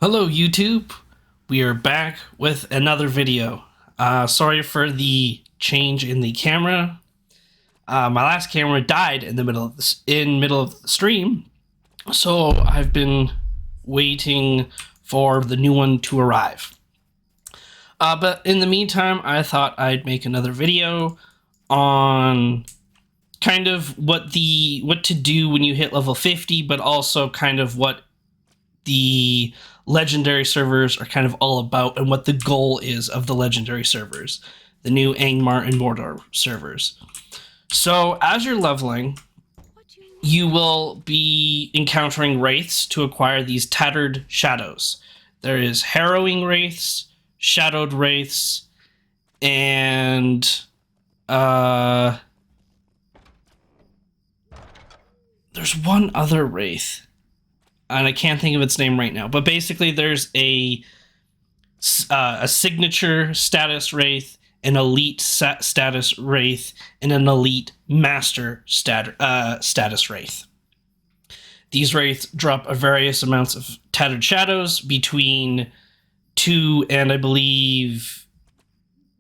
Hello YouTube, we are back with another video. Sorry for the change in the camera. My last camera died in the middle of the stream, so I've been waiting for the new one to arrive. But in the meantime, I thought I'd make another video on kind of what to do when you hit level 50, but also kind of what the legendary servers are kind of all about and what the goal is of the legendary servers, the new Angmar and Mordor servers. So as you're leveling, you will be encountering wraiths to acquire these tattered shadows. There is harrowing wraiths, shadowed wraiths, and there's one other wraith, and I can't think of its name right now. But basically, there's a signature status wraith, an elite status wraith, and an elite master status wraith. These wraiths drop a various amounts of tattered shadows between 2 and I believe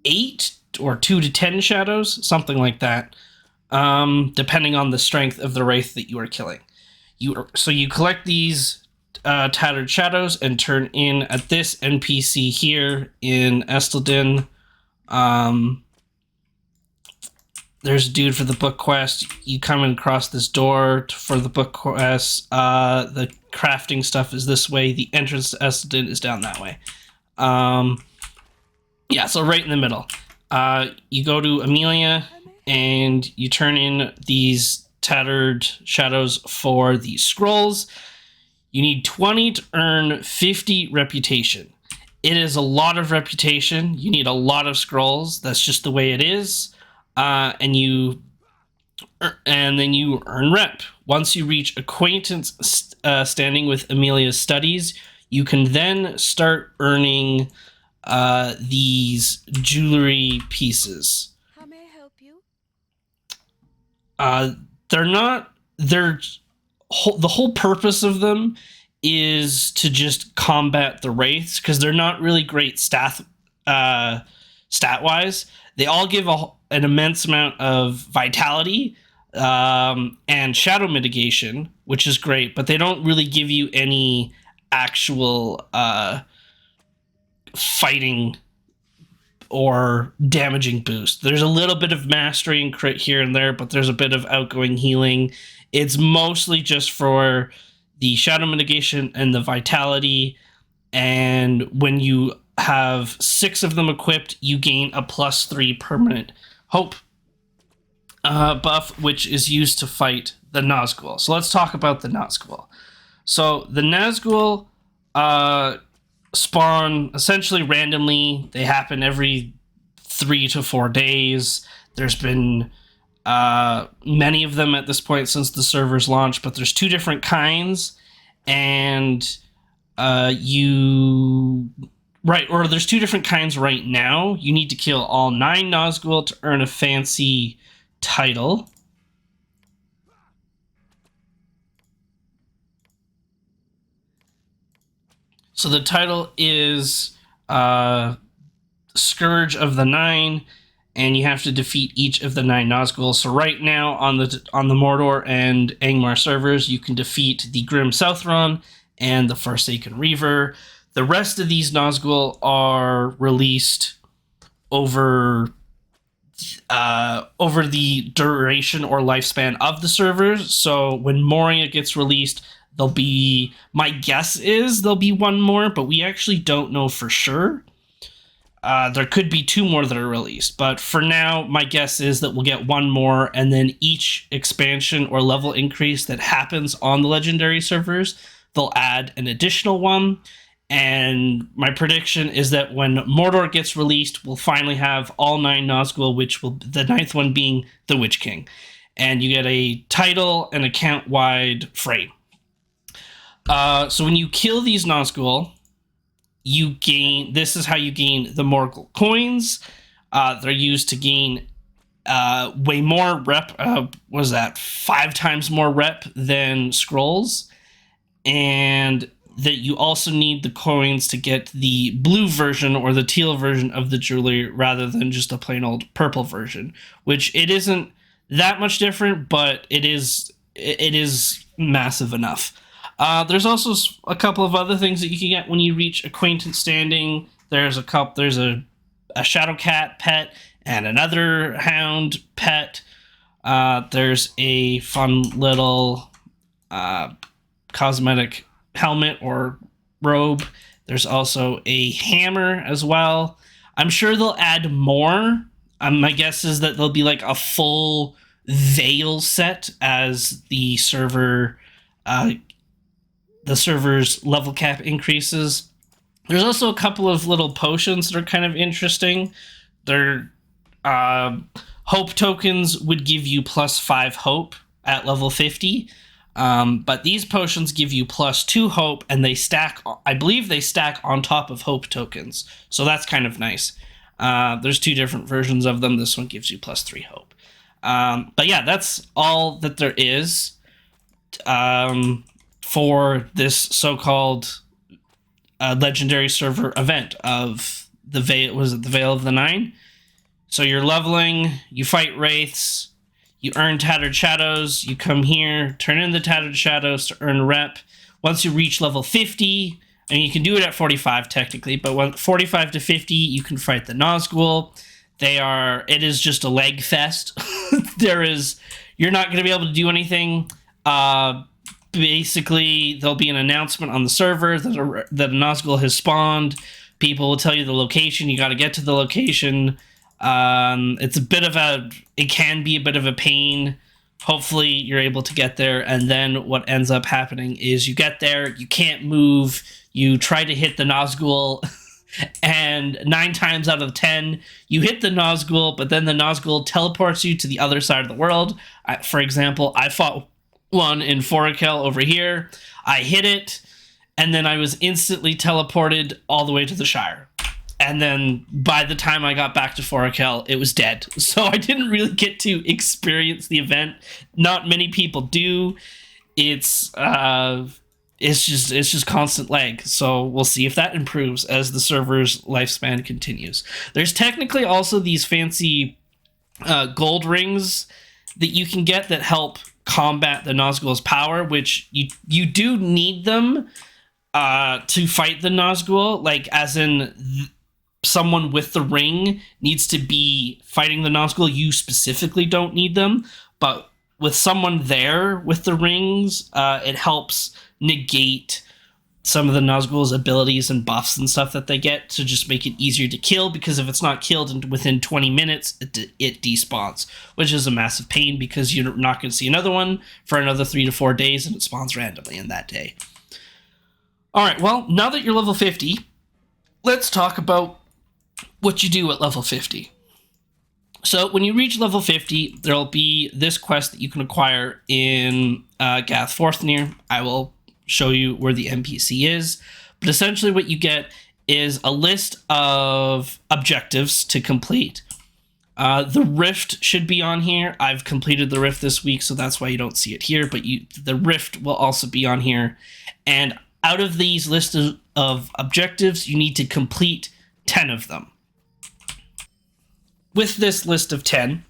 8 or 2 to 10 shadows, something like that, depending on the strength of the wraith that you are killing. So you collect these tattered shadows and turn in at this NPC here in Estelden. There's a dude for the book quest. You come across this door for the book quest. The crafting stuff is this way. The entrance to Estelden is down that way. Yeah, so right in the middle. You go to Amelia and you turn in these tattered shadows for the scrolls. You need 20 to earn 50 reputation. It is a lot of reputation. You need a lot of scrolls. That's just the way it is. And then you earn rep. Once you reach acquaintance standing with Amelia's studies, you can then start earning these jewelry pieces. How may I help you? The whole purpose of them is to just combat the wraiths, because they're not really great stat wise. They all give an immense amount of vitality and shadow mitigation, which is great, but they don't really give you any actual fighting or damaging boost. There's a little bit of mastery and crit here and there, but there's a bit of outgoing healing. It's mostly just for the shadow mitigation and the vitality. And when you have 6 of them equipped, you gain a +3 permanent hope buff, which is used to fight the Nazgul. So let's talk about the Nazgul. So the Nazgul spawn essentially randomly. They happen every 3 to 4 days. There's been many of them at this point since the server's launched, but there's 2 different kinds, and there's 2 different kinds right now. You need to kill all 9 Nazgul to earn a fancy title. So the title is Scourge of the Nine, and you have to defeat each of the 9 Nazgul. So right now on the Mordor and Angmar servers, you can defeat the Grim Southron and the Forsaken Reaver. The rest of these Nazgul are released over the duration or lifespan of the servers. So when Moria gets released, my guess is there'll be 1 more, but we actually don't know for sure. There could be 2 more that are released, but for now, my guess is that we'll get 1 more, and then each expansion or level increase that happens on the legendary servers, they'll add an additional one. And my prediction is that when Mordor gets released, we'll finally have all 9 Nazgul, the 9th one being the Witch King. And you get a title and account-wide frame. So when you kill these Nazgul, this is how you gain the Morgul coins. They're used to gain way more rep. 5 times more rep than scrolls. And that you also need the coins to get the blue version or the teal version of the jewelry rather than just a plain old purple version, which it isn't that much different, but it is massive enough. There's also a couple of other things that you can get when you reach acquaintance standing. There's a shadow cat pet and another hound pet. There's a fun little cosmetic helmet or robe. There's also a hammer as well. I'm sure they'll add more. My guess is that there'll be like a full veil set as the server's level cap increases. There's also a couple of little potions that are kind of interesting. They're hope tokens would give you +5 hope at level 50. But these potions give you +2 hope, and they stack, I believe they stack on top of hope tokens. So that's kind of nice. There's 2 different versions of them. This one gives you +3 hope. But yeah, that's all that there is for this so-called legendary server event of the Veil. Was it the Veil of the Nine? So you're leveling, you fight wraiths, you earn Tattered Shadows, you come here, turn in the Tattered Shadows to earn rep. Once you reach level 50, and you can do it at 45 technically, but when 45 to 50, you can fight the Nazgul. It is just a leg fest. You're not going to be able to do anything. Basically, there'll be an announcement on the server that a Nazgul has spawned. People will tell you the location. You got to get to the location. It can be a bit of a pain. Hopefully you're able to get there, and then what ends up happening is you get there, you can't move, you try to hit the Nazgul, and 9 times out of 10 you hit the Nazgul, but then the Nazgul teleports you to the other side of the world. For example, I fought one in Forakel over here, I hit it, and then I was instantly teleported all the way to the Shire. And then by the time I got back to Forakel, it was dead. So I didn't really get to experience the event. Not many people do. It's just constant lag. So we'll see if that improves as the server's lifespan continues. There's technically also these fancy gold rings that you can get that help combat the Nazgul's power, which you do need them to fight the Nazgul. Like, as in someone with the ring needs to be fighting the Nazgul. You specifically don't need them, but with someone there with the rings, it helps negate some of the Nazgul's abilities and buffs and stuff that they get to just make it easier to kill, because if it's not killed within 20 minutes, it despawns, which is a massive pain because you're not going to see another one for another 3 to 4 days, and it spawns randomly in that day. Alright, well, now that you're level 50, let's talk about what you do at level 50. So when you reach level 50, there'll be this quest that you can acquire in Gath Forthnir. I will show you where the NPC is, but essentially what you get is a list of objectives to complete. The Rift should be on here. I've completed the Rift this week, so that's why you don't see it here, but the Rift will also be on here. And out of these lists of objectives, you need to complete 10 of them. With this list of 10,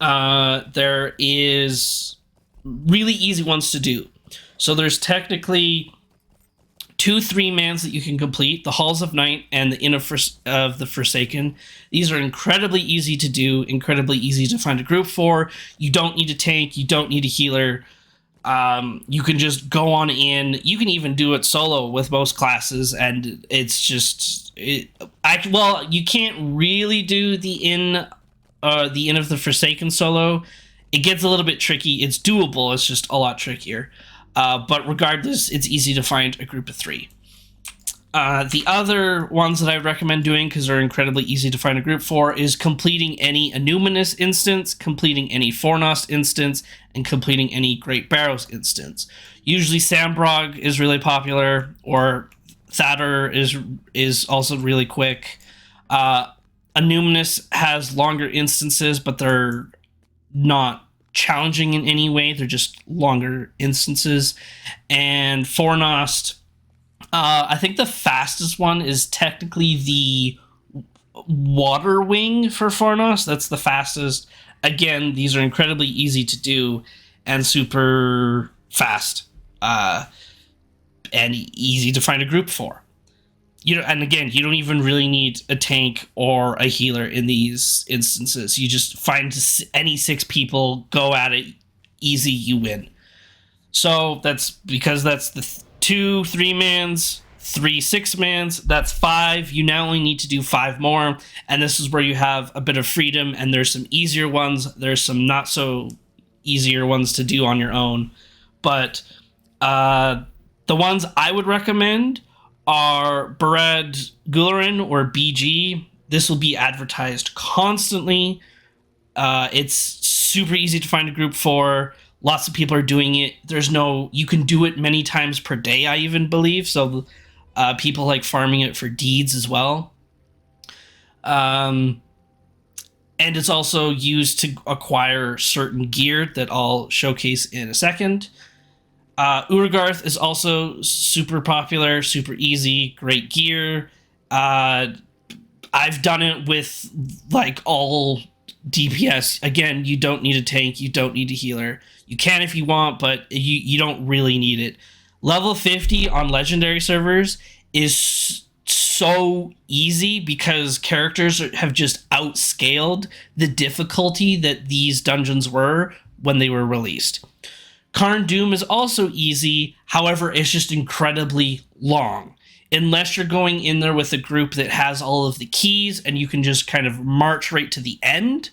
there is really easy ones to do. So there's technically 2 3-mans that you can complete, the Halls of Night and the Inn of the Forsaken. These are incredibly easy to do, incredibly easy to find a group for. You don't need a tank, you don't need a healer. You can just go on in. You can even do it solo with most classes, and it's just you can't really do the Inn of the Forsaken solo. It gets a little bit tricky. It's doable. It's just a lot trickier. But regardless, it's easy to find a group of 3. The other ones that I recommend doing, because they're incredibly easy to find a group for, is completing any Annuminous instance, completing any Fornost instance, and completing any Great Barrows instance. Usually Sambrog is really popular, or Thatter is also really quick. Annuminous has longer instances, but they're not challenging in any way. They're just longer instances. And Fornost, I think the fastest one is technically the Water Wing for Fornost. That's the fastest. Again, these are incredibly easy to do and super fast, and easy to find a group for. And again, you don't even really need a tank or a healer in these instances. You just find any 6 people, go at it, easy, you win. So that's because that's the 2 3-mans, 3 6-mans, that's 5. You now only need to do 5 more, and this is where you have a bit of freedom, and there's some easier ones, there's some not so easier ones to do on your own. But the ones I would recommend are Berad Gularin or BG. This will be advertised constantly. It's super easy to find a group for. Lots of people are doing it. You can do it many times per day, I even believe. So people like farming it for deeds as well. And it's also used to acquire certain gear that I'll showcase in a second. Urgarth is also super popular, super easy, great gear. I've done it with like all DPS. Again, you don't need a tank, you don't need a healer. You can if you want, but you don't really need it. Level 50 on legendary servers is so easy because characters have just outscaled the difficulty that these dungeons were when they were released. Karn Doom is also easy, however, it's just incredibly long. Unless you're going in there with a group that has all of the keys and you can just kind of march right to the end.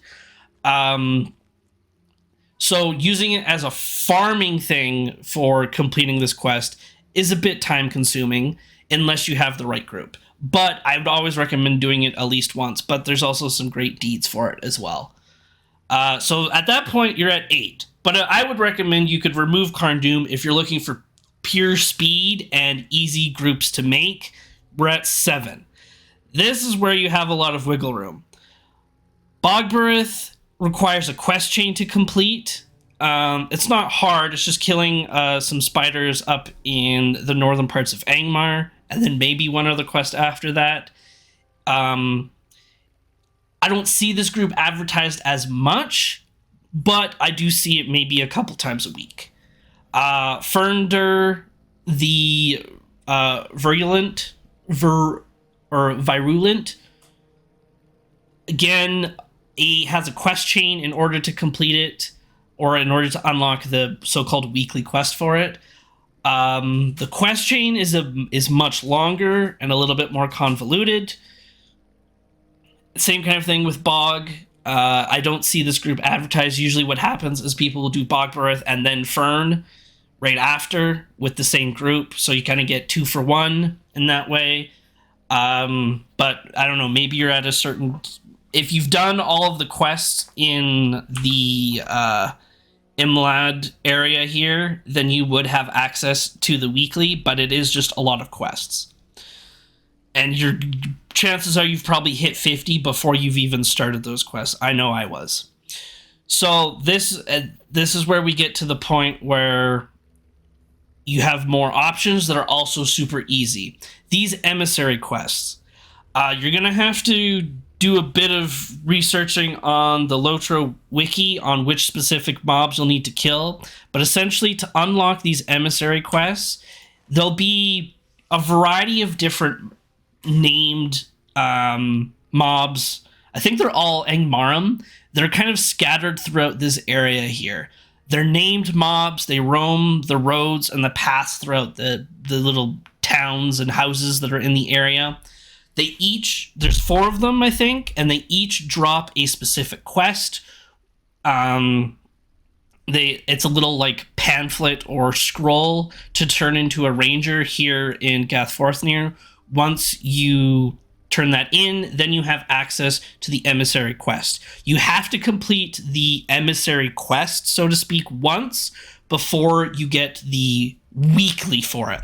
So using it as a farming thing for completing this quest is a bit time consuming unless you have the right group. But I would always recommend doing it at least once, but there's also some great deeds for it as well. So at that point, you're at 8. But I would recommend you could remove Karn Doom if you're looking for pure speed and easy groups to make. We're at 7. This is where you have a lot of wiggle room. Bogbarith requires a quest chain to complete. It's not hard. It's just killing some spiders up in the northern parts of Angmar, and then maybe one other quest after that. I don't see this group advertised as much, but I do see it maybe a couple times a week. Ferndur, the virulent, again, he has a quest chain in order to complete it, or in order to unlock the so-called weekly quest for it. The quest chain is much longer and a little bit more convoluted. Same kind of thing with Bog. I don't see this group advertised. Usually what happens is people will do Bogbarith and then Fern right after with the same group. So you kind of get 2 for 1 in that way. But I don't know, maybe you're at a certain... If you've done all of the quests in the Imlad area here, then you would have access to the weekly, but it is just a lot of quests. And your chances are you've probably hit 50 before you've even started those quests. I know I was. So this is where we get to the point where you have more options that are also super easy. These emissary quests, you're going to have to do a bit of researching on the LOTRO wiki on which specific mobs you'll need to kill. But essentially, to unlock these emissary quests, there'll be a variety of different named mobs. I think they're all Angmarum. They're kind of scattered throughout this area here. They're named mobs. They roam the roads and the paths throughout the little towns and houses that are in the area. There's 4 of them, I think, and they each drop a specific quest. It's a little like pamphlet or scroll to turn into a ranger here in Gathforthnir. Once you turn that in, then you have access to the emissary quest. You have to complete the emissary quest, so to speak, once before you get the weekly for it.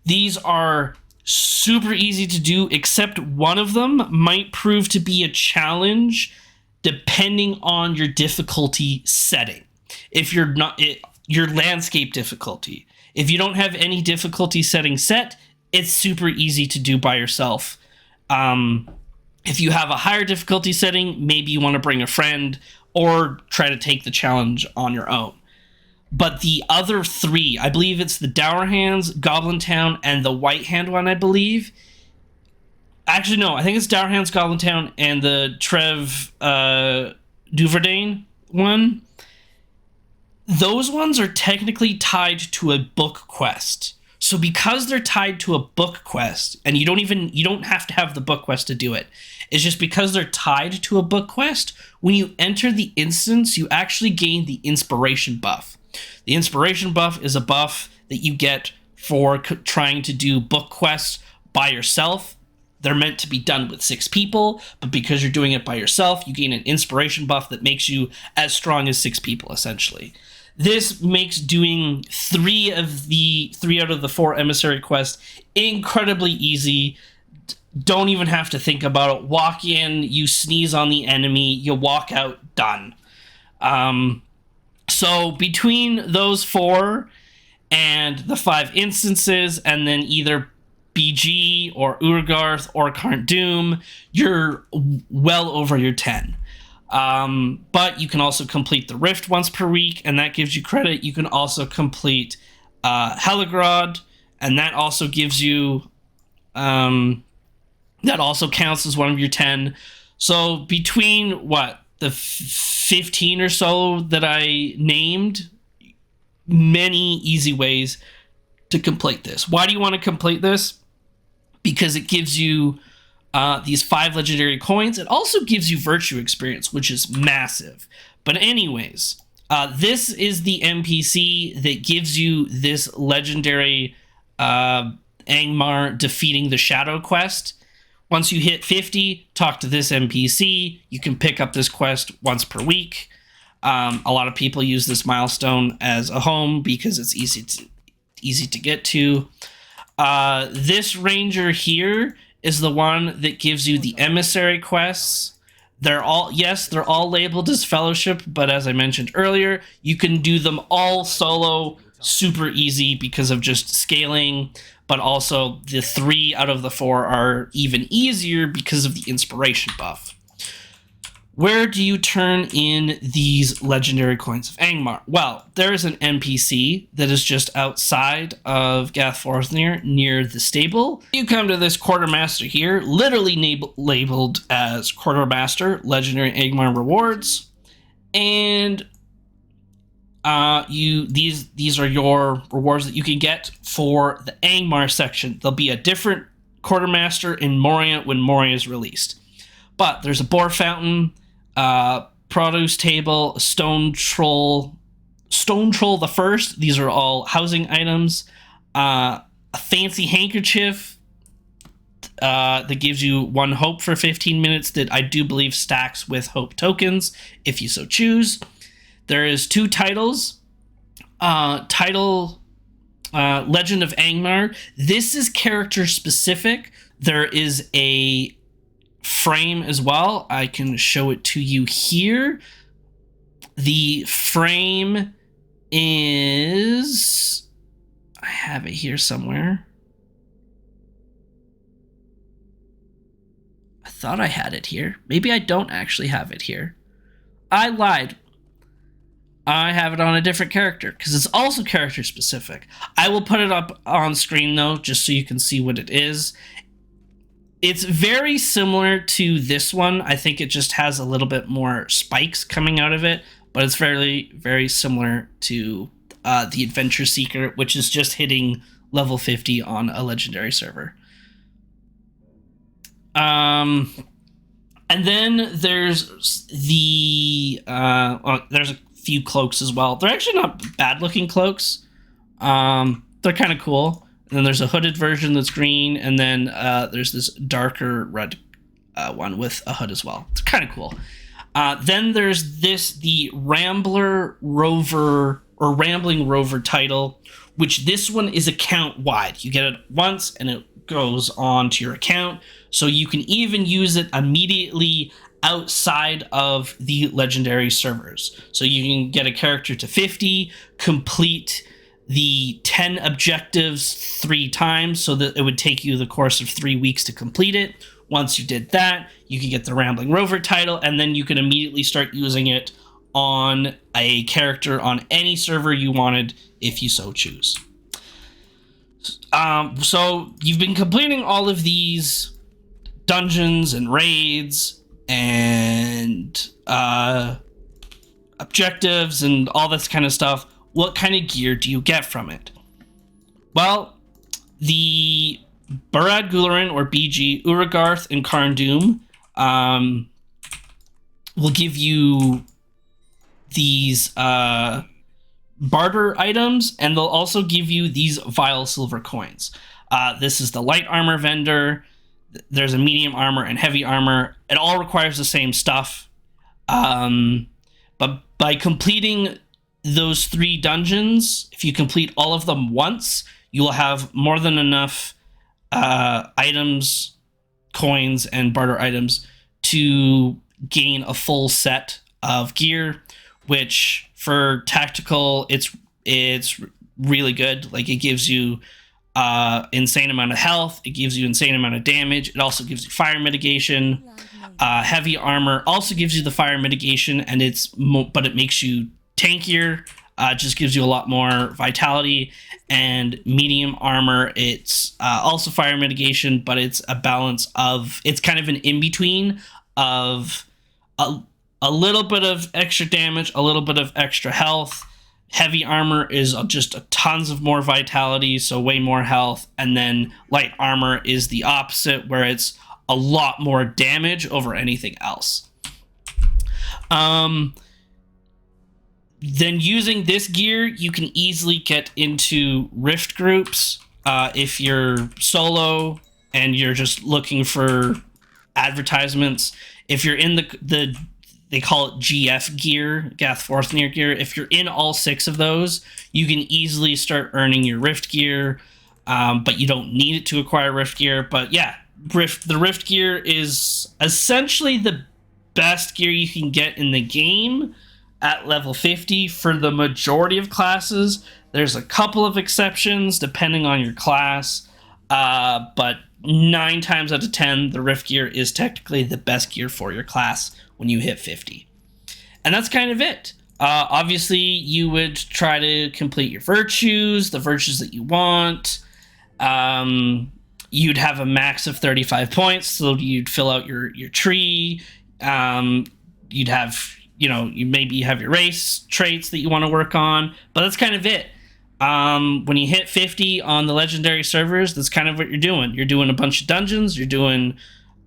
These are super easy to do, except one of them might prove to be a challenge depending on your difficulty setting. if you're not your landscape difficulty. If you don't have any difficulty setting set, it's super easy to do by yourself. If you have a higher difficulty setting, maybe you want to bring a friend or try to take the challenge on your own. But the other three, I believe it's the Dour Hands, Goblin Town, and the White Hand one, I believe. Actually, no, I think it's Dour Hands, Goblin Town, and the Trev Duverdane one. Those ones are technically tied to a book quest. So because they're tied to a book quest, and you don't have to have the book quest to do it. It's just because they're tied to a book quest, when you enter the instance, you actually gain the inspiration buff. The inspiration buff is a buff that you get for trying to do book quests by yourself. They're meant to be done with 6 people, but because you're doing it by yourself, you gain an inspiration buff that makes you as strong as 6 people, essentially. This makes doing 3 out of the 4 emissary quests incredibly easy. Don't even have to think about it. Walk in, you sneeze on the enemy, you walk out, done. So between those 4 and the 5 instances, and then either BG or Urgarth or Karnt Doom, you're well over your 10. But you can also complete the Rift once per week, and that gives you credit. You can also complete Heligrod, and that also gives you that also counts as one of your 10. So between the 15 or so that I named, many easy ways to complete this. Why do you want to complete this? Because it gives you these 5 legendary coins. It also gives you virtue experience, which is massive. But anyways, this is the NPC that gives you this legendary Angmar defeating the Shadow quest. Once you hit 50, talk to this NPC. You can pick up this quest once per week. A lot of people use this milestone as a home because it's easy to get to. This ranger here is the one that gives you the emissary quests. They're all labeled as fellowship, but as I mentioned earlier, you can do them all solo, super easy because of just scaling, but also the 3 out of the 4 are even easier because of the inspiration buff. Where do you turn in these legendary coins of Angmar? Well, there is an NPC that is just outside of Gathforthir near the stable. You come to this Quartermaster here, literally labeled as Quartermaster, Legendary Angmar Rewards. And these are your rewards that you can get for the Angmar section. There'll be a different Quartermaster in Moria when Moria is released. But there's a boar fountain, produce table, stone troll the first. These are all housing items. A fancy handkerchief that gives you 1 hope for 15 minutes that I do believe stacks with hope tokens if you so choose. There is 2 titles. Legend of Angmar. This is character specific. There is a frame as well. I can show it to you here. The frame is... I have it here somewhere. I thought I had it here. Maybe I don't actually have it here. I lied. I have it on a different character because it's also character specific. I will put it up on screen though, just so you can see what it is. It's very similar to this one. I think it just has a little bit more spikes coming out of it, but it's very, very similar to the Adventure Seeker, which is just hitting level 50 on a legendary server. And then there's there's a few cloaks as well. They're actually not bad looking cloaks. They're kind of cool. And then there's a hooded version that's green, and then there's this darker red one with a hood as well. It's kind of cool. Then there's the Rambler Rover or Rambling Rover title, which this one is account wide. You get it once and it goes on to your account. So you can even use it immediately outside of the legendary servers. So you can get a character to 50, complete the 10 objectives 3 times, so that it would take you the course of 3 weeks to complete it. Once you did that, you could get the Rambling Rover title, and then you can immediately start using it on a character on any server you wanted, if you so choose. So you've been completing all of these dungeons and raids and objectives and all this kind of stuff. What kind of gear do you get from it? Well, the Barad Gularin, or BG, Uragarth, and Karn Doom will give you these barter items, and they'll also give you these vile silver coins. This is the light armor vendor. There's a medium armor and heavy armor. It all requires the same stuff. But by completing those 3 dungeons, if you complete all of them once, you will have more than enough items, coins, and barter items to gain a full set of gear, which for tactical, it's really good. Like, it gives you insane amount of health. It gives you insane amount of damage. It also gives you fire mitigation. Heavy armor also gives you the fire mitigation, and but it makes you tankier. Just gives you a lot more vitality. And medium armor, it's also fire mitigation, but it's a balance of, it's kind of an in-between of a little bit of extra damage, a little bit of extra health. Heavy armor is just tons of more vitality, so way more health. And then light armor is the opposite, where it's a lot more damage over anything else. Then using this gear, you can easily get into rift groups. If you're solo and you're just looking for advertisements, if you're in the they call it GF gear, Gath Forthnir gear. If you're in all 6 of those, you can easily start earning your rift gear, but you don't need it to acquire rift gear. But yeah, the rift gear is essentially the best gear you can get in the game at level 50 for the majority of classes. There's a couple of exceptions depending on your class, but 9 times out of 10, the rift gear is technically the best gear for your class when you hit 50. And that's kind of it. Obviously, you would try to complete your virtues, the virtues that you want. You'd have a max of 35 points, so you'd fill out your tree. You'd have, you maybe have your race traits that you want to work on, but that's kind of it. When you hit 50 on the legendary servers, that's kind of what you're doing. You're doing a bunch of dungeons, you're doing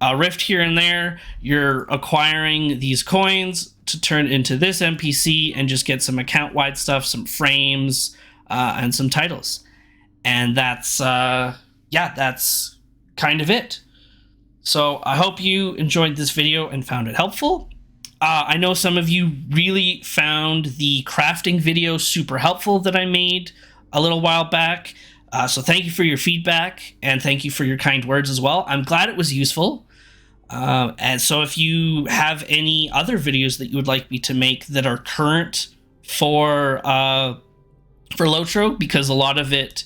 a rift here and there, you're acquiring these coins to turn into this NPC and just get some account-wide stuff, some frames, and some titles. And that's kind of it. So I hope you enjoyed this video and found it helpful. I know some of you really found the crafting video super helpful that I made a little while back. So thank you for your feedback, and thank you for your kind words as well. I'm glad it was useful. And so if you have any other videos that you would like me to make that are current for LOTRO, because a lot of videos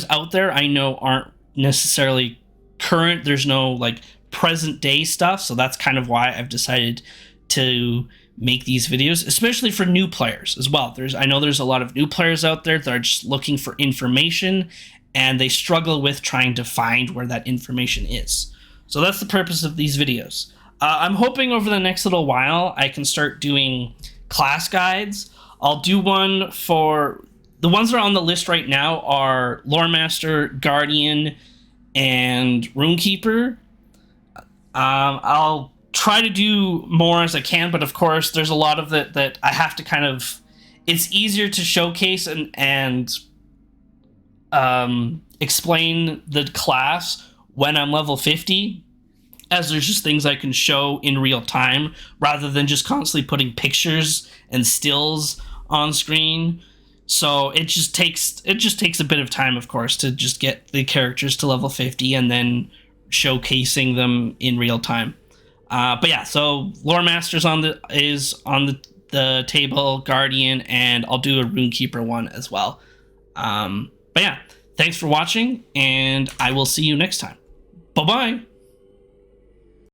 out there I know aren't necessarily current. There's no like present day stuff, so that's kind of why I've decided to make these videos, especially for new players as well. I know there's a lot of new players out there that are just looking for information, and they struggle with trying to find where that information is. So that's the purpose of these videos. I'm hoping over the next little while I can start doing class guides. I'll do one for the ones that are on the list right now are Loremaster, Guardian, and Runekeeper. I'll try to do more as I can, but of course there's a lot of that I have to kind of, it's easier to showcase and explain the class when I'm level 50, as there's just things I can show in real time rather than just constantly putting pictures and stills on screen. So it just takes a bit of time, of course, to just get the characters to level 50 and then showcasing them in real time. But yeah, so Lore Master's is on the table, Guardian, and I'll do a Runekeeper one as well. But yeah, thanks for watching, and I will see you next time. Bye bye.